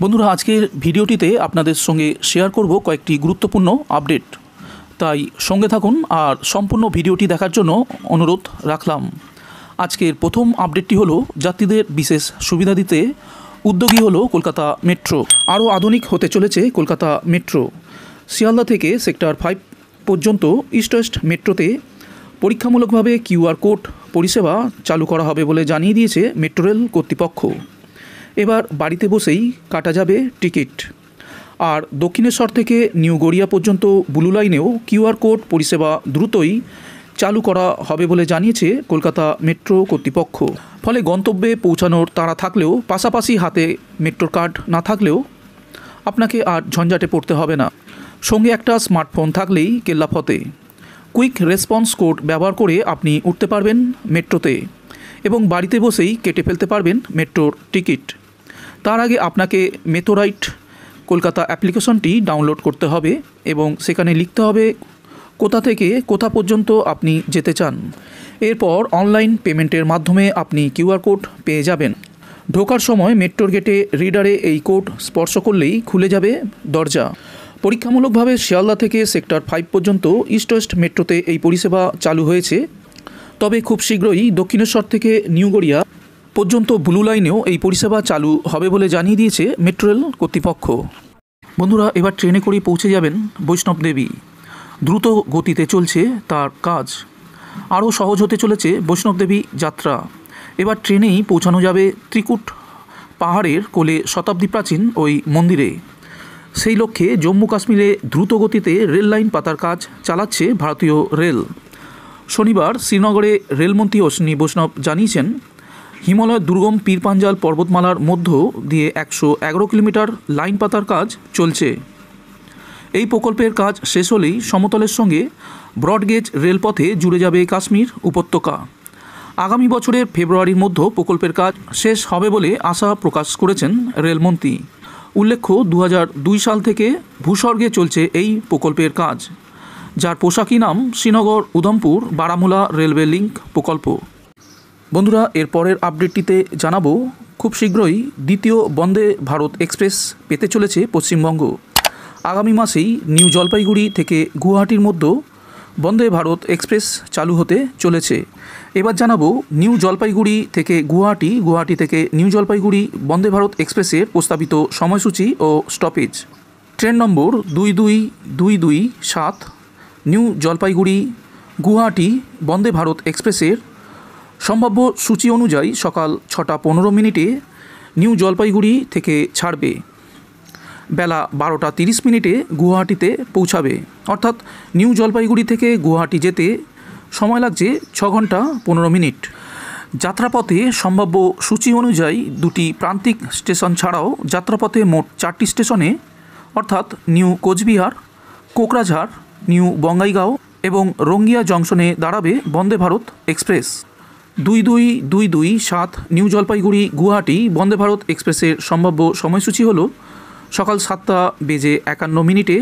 বন্ধুরা, আজকের ভিডিওটিতে আপনাদের সঙ্গে শেয়ার করব কয়েকটি গুরুত্বপূর্ণ আপডেট। তাই সঙ্গে থাকুন আর সম্পূর্ণ ভিডিওটি দেখার জন্য অনুরোধ রাখলাম। আজকের প্রথম আপডেটটি হলো যাত্রীদের বিশেষ সুবিধা দিতে উদ্যোগী হলো কলকাতা মেট্রো। আরও আধুনিক হতে চলেছে কলকাতা মেট্রো। শিয়ালদা থেকে সেক্টর 5 পর্যন্ত ইস্ট ওয়েস্ট মেট্রোতে পরীক্ষামূলকভাবে কিউআর কোড পরিষেবা চালু করা হবে বলে জানিয়ে দিয়েছে মেট্রো রেল কর্তৃপক্ষ। এবার বাড়িতে বসেই কাটা যাবে টিকিট। আর দক্ষিণেশ্বর থেকে নিউ গড়িয়া পর্যন্ত ব্লু লাইনেও কিউআর কোড পরিষেবা দ্রুতই চালু করা হবে বলে জানিয়েছে কলকাতা মেট্রো কর্তৃপক্ষ। ফলে গন্তব্যে পৌঁছানোর তাড়া থাকলেও পাশাপাশি হাতে মেট্রোর কার্ড না থাকলেও আপনাকে আর ঝঞ্ঝাটে পড়তে হবে না। সঙ্গে একটা স্মার্টফোন থাকলেই কেল্লাফতে। কুইক রেসপন্স কোড ব্যবহার করে আপনি উঠতে পারবেন মেট্রোতে এবং বাড়িতে বসেই কেটে ফেলতে পারবেন মেট্রোর টিকিট। তার আগে আপনাকে মেট্রোরাইট কলকাতা অ্যাপ্লিকেশনটি ডাউনলোড করতে হবে এবং সেখানে লিখতে হবে কোথা থেকে কোথা পর্যন্ত আপনি যেতে চান। এরপর অনলাইন পেমেন্টের মাধ্যমে আপনি কিউআর কোড পেয়ে যাবেন। ঢোকার সময় মেট্রোর গেটে রিডারে এই কোড স্পর্শ করলেই খুলে যাবে দরজা। পরীক্ষামূলকভাবে শিয়ালদা থেকে সেক্টর 5 পর্যন্ত ইস্ট ওয়েস্ট মেট্রোতে এই পরিষেবা চালু হয়েছে। তবে খুব শীঘ্রই দক্ষিণেশ্বর থেকে নিউ গড়িয়া পর্যন্ত ব্লু লাইনেও এই পরিষেবা চালু হবে বলে জানিয়ে দিয়েছে মেট্রো রেল কর্তৃপক্ষ। বন্ধুরা, এবার ট্রেনে করে পৌঁছে যাবেন বৈষ্ণব দেবী। দ্রুত গতিতে চলছে তার কাজ। আরও সহজ হতে চলেছে বৈষ্ণব দেবী যাত্রা। এবার ট্রেনেই পৌঁছানো যাবে ত্রিকুট পাহাড়ের কোলে শতাব্দী প্রাচীন ওই মন্দিরে। সেই লক্ষ্যে জম্মু কাশ্মীরে দ্রুত গতিতে রেল লাইন পাতার কাজ চালাচ্ছে ভারতীয় রেল। শনিবার শ্রীনগরে রেলমন্ত্রী অশ্বিনী বৈষ্ণব জানিয়েছেন, হিমালয়ের দুর্গম পীরপাঞ্জাল পর্বতমালার মধ্য দিয়ে 111 কিলোমিটার লাইন পাতার কাজ চলছে। এই প্রকল্পের কাজ শেষ হলেই সমতলের সঙ্গে ব্রডগেজ রেলপথে জুড়ে যাবে কাশ্মীর উপত্যকা। আগামী বছরের ফেব্রুয়ারির মধ্যে প্রকল্পের কাজ শেষ হবে বলে আশা প্রকাশ করেছেন রেলমন্ত্রী। উল্লেখ্য, 2002 সাল থেকে ভূস্বর্গে চলছে এই প্রকল্পের কাজ, যার পোশাকি নাম শ্রীনগর উধমপুর বারামুলা রেলওয়ে লিঙ্ক প্রকল্প। বন্ধুরা, এর পরের আপডেটটিতে জানাবো খুব শীঘ্রই দ্বিতীয় বন্দে ভারত এক্সপ্রেস পেতে চলেছে পশ্চিমবঙ্গ। আগামী মাসেই নিউ জলপাইগুড়ি থেকে গুয়াহাটির মধ্যে বন্দে ভারত এক্সপ্রেস চালু হতে চলেছে। এবার জানাবো নিউ জলপাইগুড়ি থেকে গুয়াহাটি, গুয়াহাটি থেকে নিউ জলপাইগুড়ি বন্দে ভারত এক্সপ্রেসের প্রস্তাবিত সময়সূচি ও stoppage. Train number 22227 New Jalpaiguri Guwahati Vande Bharat এক্সপ্রেসের সম্ভাব্য সূচি অনুযায়ী সকাল 6:15 নিউ জলপাইগুড়ি থেকে ছাড়বে। বেলা 12:30 গুয়াহাটিতে পৌঁছাবে। অর্থাৎ নিউ জলপাইগুড়ি থেকে গুয়াহাটি যেতে সময় লাগছে 6 ঘন্টা 15 মিনিট। যাত্রাপথে সম্ভাব্য সূচি অনুযায়ী দুটি প্রান্তিক স্টেশন ছাড়াও যাত্রাপথে মোট 4টি স্টেশনে অর্থাৎ নিউ কোচবিহার, কোকরাঝাড়, নিউ বঙ্গাইগাঁও এবং রঙ্গিয়া জংশনে দাঁড়াবে বন্দে ভারত এক্সপ্রেস। 22227 নিউ জলপাইগুড়ি গুয়াহাটি বন্দে ভারত এক্সপ্রেসের সম্ভাব্য সময়সূচি হল সকাল 7:51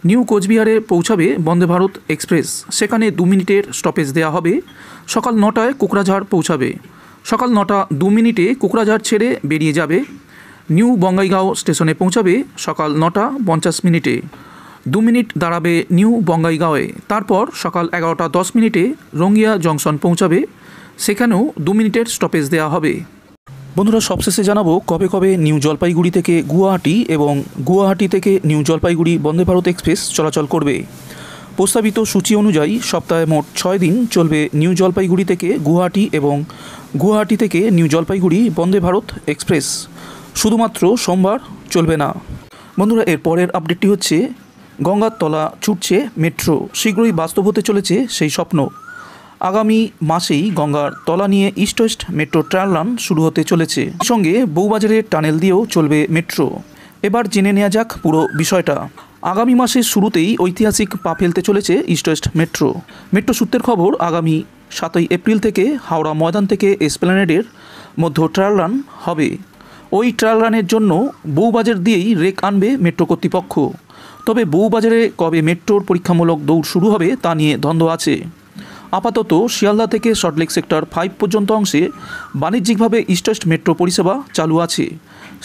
নিউ কোচবিহারে পৌঁছাবে বন্দে ভারত এক্সপ্রেস। সেখানে 2 মিনিটের স্টপেজ দেওয়া হবে। সকাল 9টায় কোকরাঝাড় পৌঁছাবে। সকাল 9:02 কোকরাঝাড় ছেড়ে বেরিয়ে যাবে। নিউ বঙ্গাইগাঁও স্টেশনে পৌঁছাবে সকাল 9:50। 2 মিনিট দাঁড়াবে নিউ বঙ্গাইগাঁওয়ে। তারপর সকাল 11:10 রঙ্গিয়া জংশন পৌঁছাবে। সেখানেও 2 মিনিটের স্টপেজ দেওয়া হবে। বন্ধুরা, সবশেষে জানাবো কবে কবে নিউ জলপাইগুড়ি থেকে গুয়াহাটি এবং গুয়াহাটি থেকে নিউ জলপাইগুড়ি বন্দে ভারত এক্সপ্রেস চলাচল করবে। প্রস্তাবিত সূচি অনুযায়ী সপ্তাহে মোট 6 দিন চলবে নিউ জলপাইগুড়ি থেকে গুয়াহাটি এবং গুয়াহাটি থেকে নিউ জলপাইগুড়ি বন্দে ভারত এক্সপ্রেস। শুধুমাত্র সোমবার চলবে না। বন্ধুরা, এর পরের আপডেটটি হচ্ছে গঙ্গার তলা ছুটছে মেট্রো। শীঘ্রই বাস্তব হতে চলেছে সেই স্বপ্ন। আগামী মাসেই গঙ্গার তলা নিয়ে east West metro trial run শুরু হতে চলেছে। সঙ্গে বউবাজারের টানেল দিয়েও চলবে মেট্রো। এবার জেনে নেওয়া যাক পুরো বিষয়টা। আগামী মাসের শুরুতেই ঐতিহাসিক পা ফেলতে চলেছে ইস্ট ওয়েস্ট মেট্রো। মেট্রো সূত্রের খবর, আগামী 7 এপ্রিল থেকে হাওড়া ময়দান থেকে এসপ্ল্যানেডের মধ্যে ট্রায়াল রান হবে। ওই ট্রায়াল রানের জন্য বউবাজার দিয়েই রেক আনবে মেট্রো কর্তৃপক্ষ। তবে বউবাজারে কবে মেট্রোর পরীক্ষামূলক দৌড় শুরু হবে তা নিয়ে দ্বন্দ্ব আছে। আপাতত শিয়ালদা থেকে সল্টলেক সেক্টর 5 পর্যন্ত অংশে বাণিজ্যিকভাবে ইস্ট ওয়েস্ট মেট্রো পরিষেবা চালু আছে।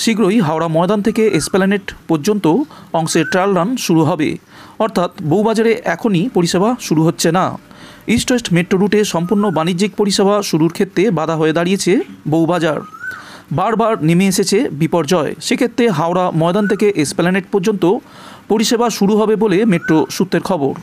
শীঘ্রই হাওড়া ময়দান থেকে এসপ্ল্যানেড পর্যন্ত অংশে ট্রায়াল রান শুরু হবে, অর্থাৎ বউবাজারে এখনই পরিষেবা শুরু হচ্ছে না। ইস্ট ওয়েস্ট মেট্রো রুটে সম্পূর্ণ বাণিজ্যিক পরিষেবা শুরুর ক্ষেত্রে বাধা হয়ে দাঁড়িয়েছে বউবাজার। বারবার নেমে এসেছে বিপর্যয়। সেক্ষেত্রে হাওড়া ময়দান থেকে এসপ্ল্যানেড পর্যন্ত পরিষেবা শুরু হবে বলে মেট্রো সূত্রের খবর।